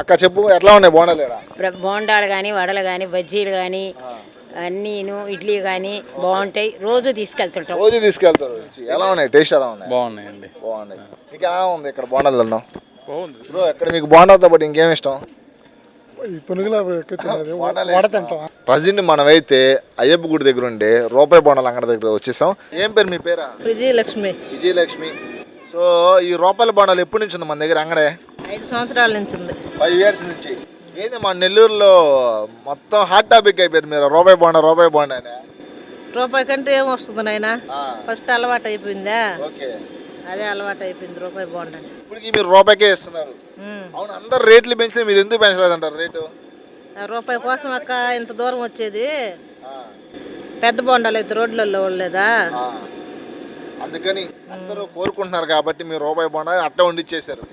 అక్క చెప్పు ఎట్లా ఉన్నాయి బోండాలు ఈడ? బోండాలు కానీ వడలు కానీ బజ్జీలు కానీ అన్నీను ఇడ్లీ కానీ బాగుంటాయి. రోజు తీసుకెళ్తుంటాం. రోజు తీసుకెళ్తారు. ఎలా ఉన్నాయి? టేస్ట్ ఎలా ఉన్నాయి? బాగున్నాయండి. బాగున్నాయి. ఇంకా ఎలా ఉంది ఇక్కడ బోండాలు తిన్నాం? బాగుంది బ్రో ఇక్కడ మీకు బోండాలతో పాటు ఇంకేం ఇష్టం? ప్రజెంట్ మనమైతే అయ్యప్ప గుడి దగ్గర ఉండే రూపాయి బోండాల అంగడి దగ్గర వచ్చేసాం. ఏం పేరు మీ పేరా? విజయలక్ష్మి. విజయలక్ష్మి. సో ఈ రూపాయల బోండాలు ఎప్పటి నుంచి ఉంది మన దగ్గర అంగడే? 5 సంవత్సరాల నుంచి ఉంది. 5 years నుంచి. ఏంది మన నెల్లూరులో మొత్తం హాట్ టాపిక్ అయిపోయింది మీరు రూపాయి బోండా అని. రూపాయి కంటే ఏం వస్తుంది నాయన? ఫస్ట్ అలవాటు అయిపోయిందా? ఓకే, అదే అలవాటు అయిపోయింది రూపాయి బాండ్. ఇప్పటికి మీరు రూపాయికే ఇస్తున్నారు. అవును, అందరు రేట్లు పెంచినా మీరు ఎందుకు పెంచలేదంటారు రేటు? రూపాయి కోసం అక్క ఇంత దూరం వచ్చేది. పెద్ద బోండాలు అయితే రోడ్లలో లేదా, అందుకని అందరూ కోరుకుంటున్నారు కాబట్టి మీరు రూపాయి బోండా అట్ట వండిచ్చేసారు.